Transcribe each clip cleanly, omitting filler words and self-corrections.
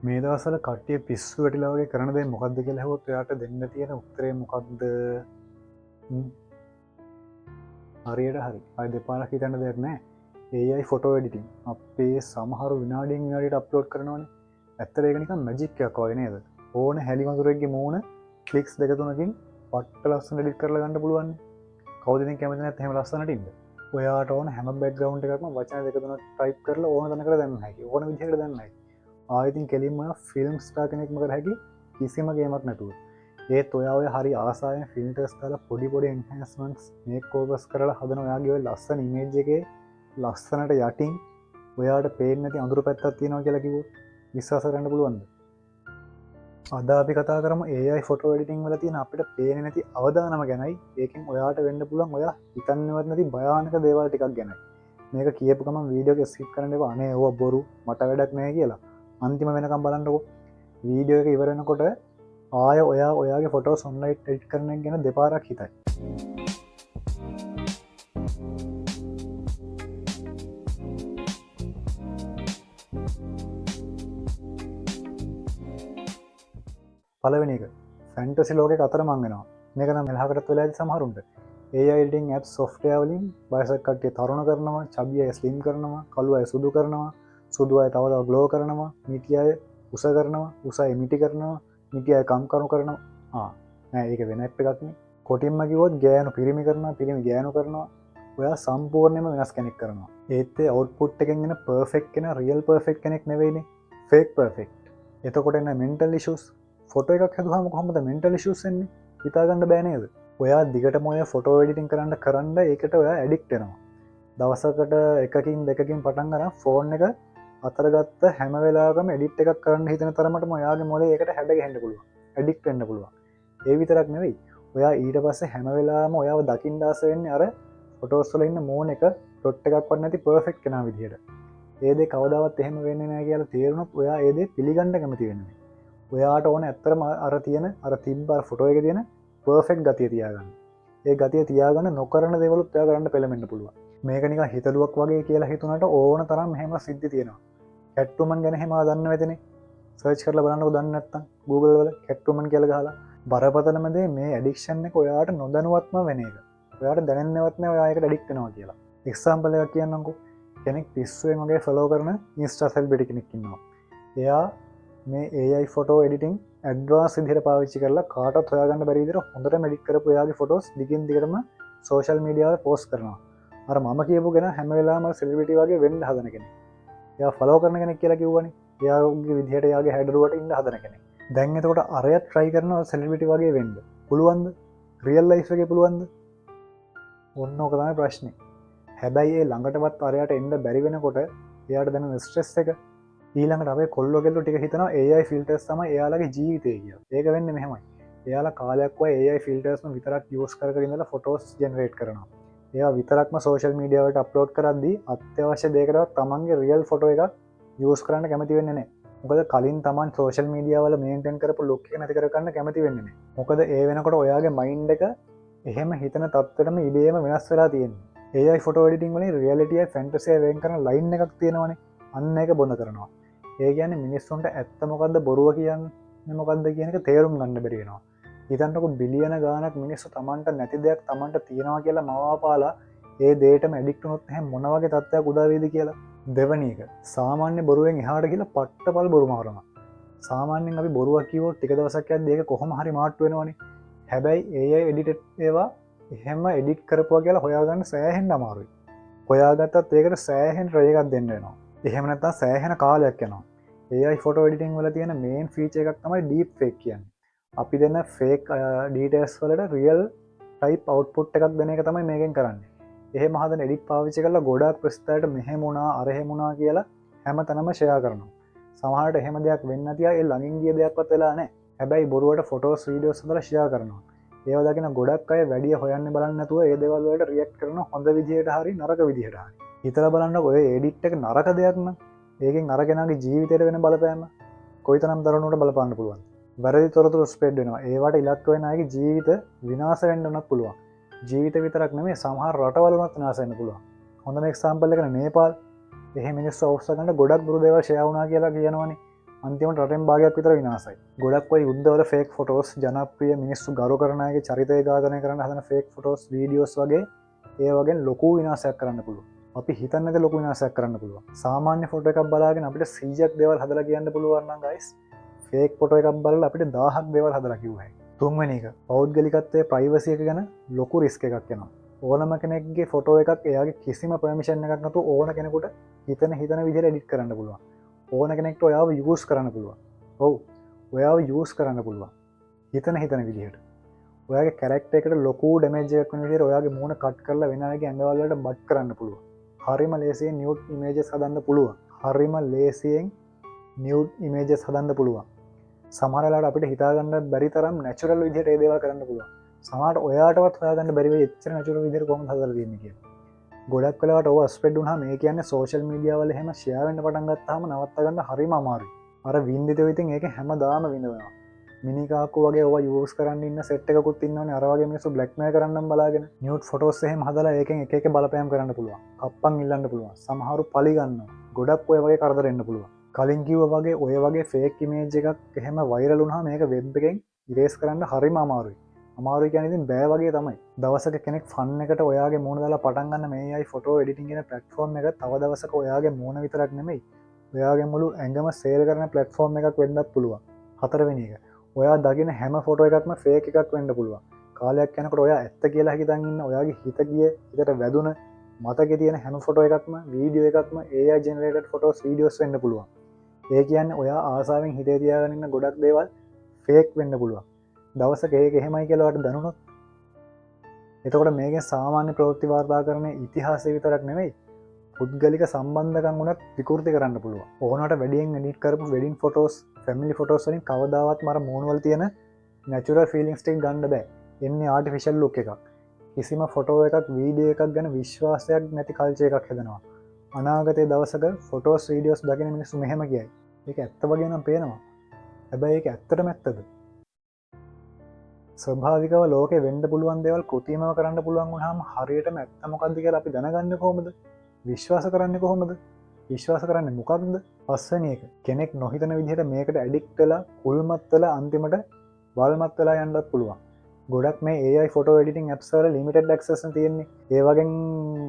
මේ දවස්වල කට්ටිය පිස්සු වැටිලා වගේ කරන දේ මොකක්ද කියලා ඇහුවොත් එයාට දෙන්න තියෙන උත්තරේ මොකක්ද? හරියට හරි. අය දෙපාරක් හිතන්න දෙයක් නැහැ. AI ෆොටෝ එඩිටින් අපේ සමහර විනාඩියෙන් විනාඩියට අප්ලෝඩ් කරනවනේ. ඇත්තට ඒක නිකන් මැජික් එකක් වගේ නේද? ඕන හැලි වඳුරෙක්ගේ මූණ ක්ලික්ස් දෙක තුනකින් පට්ට ලස්සන එඩිට් කරලා ගන්න පුළුවන්. කවුද ඉතින් කැමති නැත්නම් එහෙම ලස්සනට ඉන්න? ඔයාට ඕන හැම බෑග්ග්‍රවුන්ඩ් එකක්ම වචන දෙක තුනක් ටයිප් කරලා ඕන තැනකට දාන්න හැකියි. ඕන විදිහකට දාන්න හැකියි. ආයතින් කෙලින්ම ෆිල්ම් ස්ටාර් කෙනෙක්ම කර හැකි කිසිම ගේමක් නැතුව. ඒත් ඔයා ඔය හරි ආසායෙන් ෆිල්ටර්ස් දාලා පොඩි පොඩි එන්හැන්ස්මන්ට්ස් මේක්ಓවර්ස් කරලා හදන ඔයාගේ ඔය ලස්සන ඉමේජ් එකේ ලස්සනට යටින් ඔයාට පේන්නේ නැති අඳුරු පැත්තක් තියෙනවා කියලා කිව්වොත් විශ්වාස කරන්න පුළුවන්ද? අද අපි කතා කරමු AI ෆොටෝ එඩිටිං වල තියෙන අපිට පේන්නේ නැති අවදානම ගැනයි. ඒකෙන් ඔයාට වෙන්න පුළුවන් ඔයා හිතන්නවත් නැති භයානක දේවල් ටිකක් ගැනයි. මේක කියපු ගමන් වීඩියෝ එක ස්කිප් කරන්න එපා. අනේ ඕවා බොරු මට වැඩක් නැහැ කියලා. අන්තිම වෙනකම් බලන්නකෝ. වීඩියෝ එක ඉවර වෙනකොට ආය ඔයාගේ ෆොටෝස් ඔන්ලයින් එඩිට් කරන එක ගැන දෙපාරක් හිතයි. පළවෙනි එක ෆැන්ටසි ලෝකේ අතර මං වෙනවා. මේක නම් මෙලහකටත් වෙලා ඇති සමහරුන්ට. AI editing apps software වලින් වයසක කට්ටිය තරුණ කරනවා, චබි අය ස්ලිම් කරනවා, කළු අය සුදු කරනවා, සුදු අය තව තව ග්ලෝ කරනවා, මිටි අය උස කරනවා, උස අය මිටි කරනවා, මිටි අය කම්කරු කරනවා. නෑ ඒක වෙන ඇප් එකක් නේ. කොටින්ම කිව්වොත් ගෑනු පිරිමි කරනවා, පිරිමි ගෑනු කරනවා. ඔයා සම්පූර්ණයෙන්ම වෙනස් කෙනෙක් කරනවා. ඒත් ඒ අවුට්පුට් එකෙන් එන පර්ෆෙක්ට් කෙනා රියල් පර්ෆෙක්ට් කෙනෙක් නෙවෙයිනේ. Fake perfect. එතකොට එන මෙන්ටල් ඉෂුස් ෆොටෝ එකක් හැදුවාම කොහොමද මෙන්ටල් ඉෂුස් එන්නේ? හිතාගන්න බෑ නේද? ඔයා දිගටම ඔය ෆොටෝ එඩිටින් කරන්න ඒකට ඔයා ඇඩික්ට් වෙනවා. දවසකට එකකින් දෙකකින් පටන් ගන්න ෆෝන් එක අතරගත්ත හැම වෙලාවකම එඩිට් එකක් කරන්න හිතන තරමටම ඔයාගේ මොලේ ඒකට හැඩ ගහන්න පුළුවන්. ඇඩික්ට් වෙන්න පුළුවන්. ඒ විතරක් නෙවෙයි. ඔයා ඊට පස්සේ හැම වෙලාවම ඔයාව දකින්න ආස වෙන්නේ අර ෆොටෝස් වල ඉන්න මූණ එක ඩොට් එකක්වත් නැති පර්ෆෙක්ට් කෙනා විදියට. ඒ දේ කවදාවත් එහෙම වෙන්නේ නැහැ කියලා තේරුණොත් ඔයා ඒ දේ පිළිගන්න කැමති වෙන්නේ. ඔයාට ඕන ඇත්තරම අර තියෙන අර තිබ්බ ෆොටෝ එකේ තියෙන පර්ෆෙක්ට් ගතිය තියාගන්න. ඒ ගතිය තියාගන්න නොකරන දේවලුත් ඔයා කරන්න පෙළඹෙන්න පුළුවන්. මේක නිකන් හිතලුවක් වගේ කියලා හිතුනට ඕන තරම් මෙහෙම සිද්ධි තියෙනවා. කැට්ටුමන් ගැන එහෙම දන්න වෙතනේ. සර්ච් කරලා බලන්නකෝ දන්නේ නැත්නම් Google වල කැට්ටුමන් කියලා ගහලා බරපතලම දේ මේ ඇඩික්ෂන් එක ඔයාට නොදැනුවත්ම වෙන එක. ඔයාට දැනෙන්නවත් නැහැ ඔයා ඒකට ඇඩික්ට් වෙනවා කියලා. එක්සැම්පල් එකක් කියන්නම්කෝ. කෙනෙක් පිස්සුවෙන් වගේ ෆලෝ කරන ඉන්ස්ටා සෙලිබ්‍රිටි කෙනෙක් ඉන්නවා. එයා මේ AI ෆොටෝ එඩිටිං ඇඩ්වාන්ස් විදිහට පාවිච්චි කරලා කාටවත් හොයාගන්න බැරි විදිහට හොඳට එඩිට් කරපු එයාගේ ෆොටෝස් දිගින් දිගටම සෝෂල් මීඩියා වල පෝස්ට් කරනවා. අර මම කියපු කෙනා හැම වෙලාවෙම සෙලිබ්‍රිටි වගේ වෙන්න හදන කෙනෙක්. එයා ෆලෝ කරන කෙනෙක් කියලා කිව්වනේ. එයාගේ විදිහට එයාගේ හැඩරුවට ඉන්න හදන කෙනෙක්. දැන් එතකොට අරයත් try කරනවා සෙලිබ්‍රිටි වගේ වෙන්න. පුළුවන්ද? රියල් ලයිෆ් එකේ පුළුවන්ද? ඔන්න ඕක තමයි ප්‍රශ්නේ. හැබැයි ඒ ළඟටවත් අරයට එන්න බැරි වෙනකොට එයාට දැනෙන ස්ට්‍රෙස් එක ඊළඟට අපේ කොල්ලෝ කෙල්ලෝ ටික හිතනවා AI ෆිල්ටර්ස් තමයි එයාලගේ ජීවිතය කියලා. ඒක වෙන්නේ මෙහෙමයි. එයාලා කාලයක් ඔය AI ෆිල්ටර්ස්ම විතරක් යූස් කරගෙන ඉඳලා ෆොටෝස් ජෙනරේට් කරනවා. ඒවා විතරක්ම සෝෂල් මීඩියා වලට අප්ලෝඩ් කරද්දී අත්‍යවශ්‍ය දෙයකටවත් තමන්ගේ රියල් ෆොටෝ එකක් යූස් කරන්න කැමති වෙන්නේ නැහැ. මොකද කලින් තමන් සෝෂල් මීඩියා වල මේන්ටේන් කරපු ලුක් එක නැති කරගන්න කැමති වෙන්නේ නැහැ. මොකද ඒ වෙනකොට ඔයාගේ මයින්ඩ් එක එහෙම හිතන තත්ත්වෙටම ඉබේම වෙනස් වෙලා තියෙන්නේ. AI ෆොටෝ එඩිටිං වලින් රියැලිටි එක ෆැන්ටසි එක වෙන් කරන ලයින් එකක් තියෙනවනේ. අන්න ඒක බොඳ කරනවා. ඒ කියන්නේ මිනිස්සුන්ට ඇත්ත මොකද්ද බොරුව කියන්නේ මොකද්ද කියන එක තේරුම් ගන්න බැරි වෙනවා. හිතන්නකො බිලියන ගාණක් මිනිස්සු Tamanට නැති දෙයක් Tamanට තියෙනවා කියලා මවාපාලා ඒ දෙයටම ඇඩික්ට් වුණොත් එහෙනම් මොන වගේ තත්ත්වයක් උදා වෙයිද කියලා. දෙවැනි එක සාමාන්‍ය බොරුවෙන් එහාට ගිහලා පට්ටපල් බොරු මාරනවා. සාමාන්‍යයෙන් අපි බොරුවක් කිව්වොත් ටික දවසක් යද්දී ඒක කොහොම හරි මාට්ටු වෙනවනේ. හැබැයි AI එඩිටඩ් ඒවා එහෙම එඩිට් කරපුවා කියලා හොයාගන්න සෑහෙන්න අමාරුයි. හොයාගත්තත් ඒකට සෑහෙන ට්‍රයි එකක් දෙන්න වෙනවා. එහෙම නැත්නම් සෑහෙන කාලයක් යනවා. AI ෆොටෝ එඩිටිං වල තියෙන මේන් ෆීචර් එකක් තමයි ඩීප් ෆේක් කියන්නේ. අපි දෙන ෆේක් ඩීටේල්ස් වලට රියල් ටයිප් අවුට්පුට් එකක් දෙන එක තමයි මේකෙන් කරන්නේ. එහෙම හදන එඩිට් පාවිච්චි කරලා ගොඩාක් ප්‍රස්තාවට මෙහෙම වුණා අරහෙම වුණා කියලා හැම තැනම ෂෙයා කරනවා. සමහරට එහෙම දෙයක් වෙන්නේ නැතිව ඒ ළඟින් ගිය දෙයක්වත් වෙලා නැහැ. හැබැයි බොරුවට ෆොටෝස් වීඩියෝස් හදලා ෂෙයා කරනවා. ඒව දකින ගොඩක් අය වැඩිය හොයන්න බලන්නේ නැතුව ඒ දේවල් වලට රියැක්ට් කරන හොඳ විදිහට හරි නරක විදිහට හරි. හිතලා බලන්නකො ඔය එඩිට් එක නරක දෙයක් නම් ඒකෙන් අර කෙනාගේ ජීවිතයට වෙන බලපෑම කොයිතරම් දරුණුවට බලපාන්න පුළුවන්. වැරදි තොරතුරු ස්ප්‍රෙඩ් වෙනවා. ඒවට ඉලක්ක වෙන අයගේ ජීවිත විනාශ වෙන්න උනත් පුළුවන්. ජීවිත විතරක් නෙමෙයි සමහර රටවල උනත් විනාශ වෙන්න පුළුවන්. හොඳම එක්සැම්පල් එක නේපාල්. එහෙම මිනිස්සු අවශ්‍ය ගන්න ගොඩක් දුරු දේවල් ෂෙයා වුණා කියලා කියනවනේ. අන්තිමට රටෙන් භාගයක් විතර විනාසයි. ගොඩක් ඔය යුද්ධවල ෆේක් ෆොටෝස් ජනප්‍රිය මිනිස්සු ගරු කරනගේ චරිතය ඝාතනය කරන්න හදන ෆේක් ෆොටෝස් වීඩියෝස් වගේ ඒ වගේ ලොකු විනාශයක් කරන්න පුළුව. අපි හිතන්නක ලොකු විනාශයක් කරන්න පුළුව. සාමාන්‍ය ෆොට එකක් බලාගෙන අපිට සීජක් දේවල් හදලා කියන්න පුළුවන්න ගයිස් ෆේක් පොට එකක් බල අපිට දාහක් දේවල් හදලා කිව්වයි. තුන්වැනි එක පෞද්ගලිකත්වය ප්‍රයිවසිය එක ගැන ලොකු රිස්ක එකක් කෙනවා. ඕනම කෙනෙක්ගේ ෆොටෝ එකක් එයාගේ කිසිම පර්මිෂන් එකක් නතු ඕන කෙනෙකුට හිතන විදිහට එඩිට් කරන්න පුළුවන්. ඕන කෙනෙක්ට ඔයාව යස් කරන්න පුළුවන්. ඔවු ඔයාව යස් කරන්න පුළුවන් හිතන විදිහට ඔයාගේ කැරක්ට එකට ලොකු ඩමේජයක් වන විදිහට ඔයාගේ මූුණ කට් කරලා වෙනගේ ඇඟවල්ලට බට් කරන්න පුළුවන්. හරිම ලේසියෙන් නියුට් ඉමේජස් හදන්න පුළුවන්. හරිම ලේසියෙන් නියුට් ඉමේජස් හදන්න පුළුවන්. සමහරලාට අපිට හිතාගන්න බැරි තරම් නැචුරල් විදිහට ඒ දේවල් කරන්න පුළුවන්. සමහරට ඔයාටවත් හොයාගන්න බැරිව එච්චර නැචුරල් විදිහට කොහොමද හදලා තියෙන්නේ කියලා. ගොඩක් වෙලාවට ඔය ස්ප්‍රෙඩ් වුණාම මේ කියන්නේ සෝෂල් මීඩියා වල එහෙම ෂෙයා වෙන්න පටන් ගත්තාම නවත්ත ගන්න හරිම අමාරුයි. අර වින්දිතව ඉතින් ඒක හැමදාම විඳවනවා. මිනිකාකු වගේ ඔය යූස් කරන්න ඉන්න සෙට් එකකුත් ඉන්නවනේ අර වගේ මිනිස්සු බ්ලැක්මේල් කරන්නම් බලාගෙන නියුට් ෆොටෝස් එහෙම හදලා ඒකෙන් එක එක බලපෑම් කරන්න පුළුවන්. කප්පන් ඉල්ලන්න පුළුවන්. සමහරු පලි ගන්නවා. ගොඩක් ඔය වගේ කරදර එන්න පුළුවන්. කලින් කිව්වා වගේ ඔය වගේ ෆේක් ඉමේජ් එකක් එහෙම වෛරල් වුණාම මේක වෙබ් එකෙන් ඉරේස් කරන්න හරිම අමාරුයි. අමාරු කියන්නේ ඉතින් බෑ වගේ තමයි. දවසක කෙනෙක් ෆන් එකට ඔයාගේ මූණ දාලා පටන් ගන්න මේ AI ෆොටෝ එඩිටින් කියන ප්ලැට්ෆෝම් එක තව දවසක ඔයාගේ මූණ විතරක් නෙමෙයි ඔයාගේ මුළු ඇඟම සේල් කරන ප්ලැට්ෆෝම් එකක් වෙන්නත් පුළුවන්. හතරවෙනි එක ඔයා දකින හැම ෆොටෝ එකක්ම ෆේක් එකක් වෙන්න පුළුවන්. කාලයක් යනකොට ඔයා ඇත්ත කියලා හිතන් ඉන්න ඔයාගේ හිත ගිය හිතට වැදුන මතකේ තියෙන හැම ෆොටෝ එකක්ම වීඩියෝ එකක්ම AI ජෙනරේටඩ් ෆොටෝස් වීඩියෝස් වෙන්න පුළුවන්. ඒ කියන්නේ ඔයා ආසාවෙන් හිතේ තියාගෙන ඉන්න ගොඩක් දේවල් ෆේක් වෙන්න පුළුවන්. දවසක ඒක එහෙමයි කියලාට දැනුණොත් එතකොට මේකෙන් සාමාන්‍ය ප්‍රවෘත්ති වාර්තා කරන ඉතිහාසය විතරක් නෙමෙයි පුද්ගලික සම්බන්ධකම් වුණත් විකෘති කරන්න පුළුවන්. ඕනට වැඩියෙන් එඩිට් කරපු වෙඩින් ෆොටෝස් ෆැමිලි ෆොටෝස් වලින් කවදාවත් මර මූණවල තියෙන නැචරල් ෆීලිංගස් ටික ගන්න බෑ. එන්නේ ආටිෆිෂල් ලුක් එකක්. කිසිම ෆොටෝ එකක් වීඩියෝ එකක් ගැන විශ්වාසයක් නැති කල්චර් එකක් හදනවා. අනාගතයේ දවසක ෆොටෝස් වීඩියෝස් දකින මිනිස්සු මෙහෙම කියයි. ඒක ඇත්ත වගේ නම් පේනවා. හැබැයි ඒක ඇත්තටම ඇත්තද? ස්වභාවිකව ලෝකෙ වෙන්න පුළුවන් දේවල් කෘතිමව කරන්න පුළුවන් වුණාම හරියටම ඇත්ත මොකක්ද කියලා අපි දැනගන්නේ කොහොමද? විශ්වාස කරන්නේ කොහොමද? විශ්වාස කරන්නේ මොකක්ද? පස්වෙනි එක කෙනෙක් නොහිතන විදිහට මේකට ඇඩික්ට් වෙලා කුල්මත් වෙලා අන්තිමට වල්මත් වෙලා යන්නත් පුළුවන්. ගොඩක් මේ AI ෆොටෝ එඩිටිං ඇප්ස් වල ලිමිටඩ් ඇක්සස් තියෙන්නේ. ඒ වගේ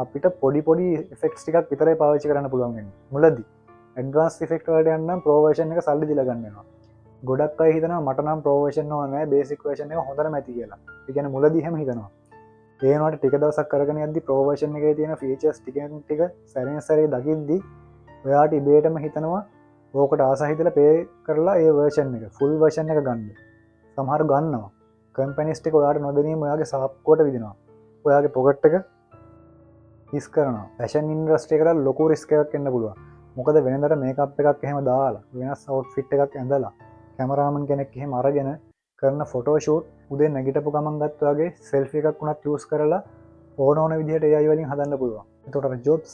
අපිට පොඩි ඉෆෙක්ට්ස් ටිකක් විතරයි පාවිච්චි කරන්න පුළුවන් වෙන්නේ. මුලදී ඇඩ්වාන්ස් ඉෆෙක්ට් වලට යන්න ප්‍රෝ වර්ෂන් එක සල්ලි දීලා ගන්න වෙනවා. ගොඩක් අය හිතනවා මට නම් ප්‍රෝ වර්ෂන් ඕනේ නැහැ බේසික් වර්ෂන් එක හොඳටම ඇති කියලා. ඒ කියන්නේ මුලදී එහෙම හිතනවා. ඒ වුණාට ටික දවසක් කරගෙන යද්දි ප්‍රෝ වර්ෂන් එකේ තියෙන ෆීචර්ස් ටික සැරෙන් සැරේ දකිද්දි ඔයාට ඉබේටම හිතනවා ඕකට ආස හිතලා පේ කරලා ඒ වර්ෂන් එක ෆුල් වර්ෂන් එක ගන්න. සමහර ගන්නවා. කම්පැනිස් ටික ඔයාට නොදැනීම ඔයාගේ සාප්පුවට විදිනවා. ඔයාගේ පොකට් එක හිස් කරනවා. ෆැෂන් ඉන්ඩස්ට්‍රි එකට ලොකු රිස්ක් එකක් එන්න පුළුවන්. මොකද වෙනදට මේකප් එකක් එහෙම දාලා වෙනස් අවුට්ෆිට් එකක් ඇඳලා කැමරාමන් කෙනෙක් එහෙම අරගෙන කරන ෆොටෝ ෂූට් උදේ නැගිටපු ගමන් ගත්ත වගේ සෙල්ෆි එකක් උනත් යූස් කරලා ඕන විදිහට AI වලින් හදන්න පුළුවන්. එතකොට අර ජොබ්ස්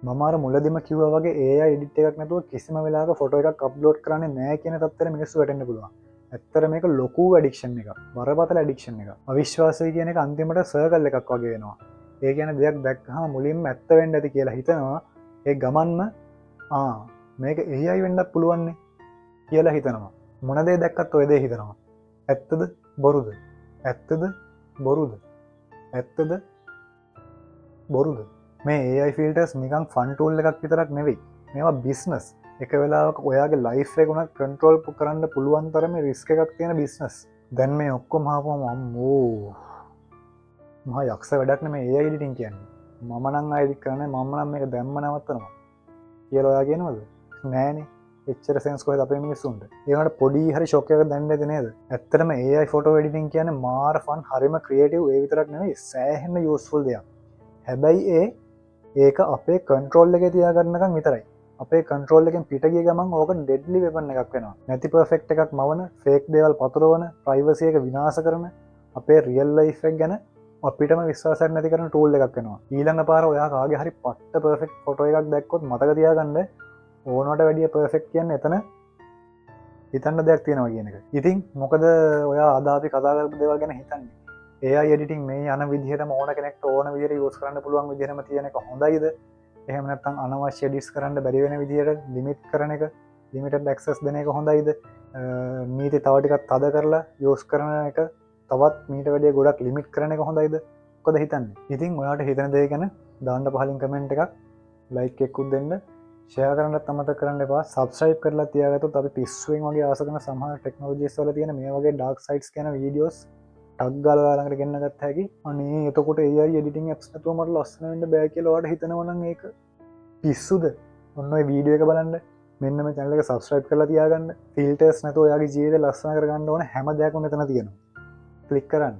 මම අර මුලදිම කිව්වා වගේ AI එඩිට් එකක් නැතුව කිසිම වෙලාවක ෆොටෝ එකක් අප්ලෝඩ් කරන්නේ නැහැ කියන තත්ත්වෙට මිනිස්සු වැටෙන්න පුළුවන්. ඇත්තට මේක ලොකු ඇඩික්ෂන් එකක්. බරපතල ඇඩික්ෂන් එකක්. අවිශ්වාසය කියන එක අන්තිමට සර්කල් එකක් වගේ වෙනවා. ඒ කියන්නේ දෙයක් දැක්කහම මුලින්ම ඇත්ත වෙන්න ඇති කියලා හිතනවා. ඒ ගමන්ම මේක AI වෙන්නත් පුළුවන් නේ කියලා හිතනවා. මොන දේ දැක්කත් ඔය දේ හිතනවා. ඇත්තද බොරුද? ඇත්තද බොරුද? ඇත්තද බොරුද? මේ AI ෆිල්ටර්ස් නිකන් ෆන් ටූල් එකක් විතරක් නෙවෙයි. මේවා බිස්නස්. එක වෙලාවක ඔයාගේ ලයිෆ් එක උනත් කන්ට්‍රෝල් කරන්න පුළුවන් තරමේ රිස්ක් එකක් තියෙන බිස්නස්. දැන් මේ ඔක්කොම ආවම අම්මෝ මහා යක්ෂ වැඩක් නෙමේ AI එඩිටින් කියන්නේ. මම නම් එඩිට් කරන්නේ මම නම් මේක දැම්ම නවත්තනවා කියලා ඔයා කියනවද? නෑනේ. එච්චර සෙන්ස් කොහෙද අපේ මිනිස්සුන්ට. ඒ වුණාට පොඩි හරි ෂොක් එකක් දැනෙන්නේ නැති නේද? ඇත්තටම AI ෆොටෝ එඩිටින් කියන්නේ මාර ෆන් හරිම ක්‍රියේටිව් ඒ විතරක් නෙවෙයි සෑහෙන යූස්ෆුල් දෙයක්. හැබැයි ඒක අපේ කන්ට්‍රෝල් එකේ තියාගන්නකම් විතරයි. අපේ කන්ට්‍රෝල් එකෙන් පිට ගිය ගමන් ඕක ඩෙඩ්ලි වෙපන් එකක් වෙනවා. නැති පර්ෆෙක්ට් එකක් මවන, ෆේක් දේවල් පතුරවන, ප්‍රයිවසි එක විනාශ කරන, අපේ රියල් ලයිෆ් එක ගැන අපිටම විශ්වාසයක් නැති කරන ටූල් එකක් වෙනවා. ඊළඟ පාර ඔයා කාගේ හරි පට්ට පර්ෆෙක්ට් ෆොටෝ එකක් දැක්කොත් මතක තියාගන්න ඕනට වැඩිය පර්ෆෙක්ට් කියන්නේ එතන හිතන්න දෙයක් තියෙනවා කියන එක. ඉතින් මොකද ඔයා අද අපි කතා කරපු දේවල් ගැන හිතන්නේ? AI එඩිටින් මේ යන විදිහටම ඕන කෙනෙක්ට ඕන විදිහට යූස් කරන්න පුළුවන් විදිහටම තියෙන එක හොඳයිද? එහෙම නැත්නම් අනවශ්‍ය එඩිට්ස් කරන්න බැරි වෙන විදිහට ලිමිට් කරන එක ලිමිට ඩක්සස් දෙන එක හොඳයිද නීති තවටිකත් තද කරලා යෝස් කරන එක තවත් මීට වැඩේ ගොඩක් ලිමිට් කරන එක හොඳයිද කොද හිතන්න ඉතින් ඔයාට හිතන දේ ගැන දාන්නට පහලින් කමෙන්ට් එකක් ලයික් එක්කුත් දෙන්න ෂය කරන්න තමත කරන්න එපා සබස්්‍රයිප් කරලා තියගතු අපි පිස්සුවෙන් වගේ ආසකන සහ ටෙක්නෝජි සල තියෙන මේ වගේ ඩක් සයිටස් කන වීඩියෝස් ටක්ගලලාකට ගන්නගත් හැකි අනේ එතකොට ඒ ඩිටින් ඇතුමට ලස්සනට බෑ කියලවාට හිතනවන ඒක පිස්සුද ඔන්න වීඩියෝ එක බලන්න මෙන්නම චැනලක සබස්්‍රයිප් කරලා තියාගන්න ෆිල්ටර්ස් නැතු ඔයාගේ ජීවිත ලස්සන කරගන්න ඕන හැම දෙයක් මෙතන තියෙනවා ක්ලික් කරන්න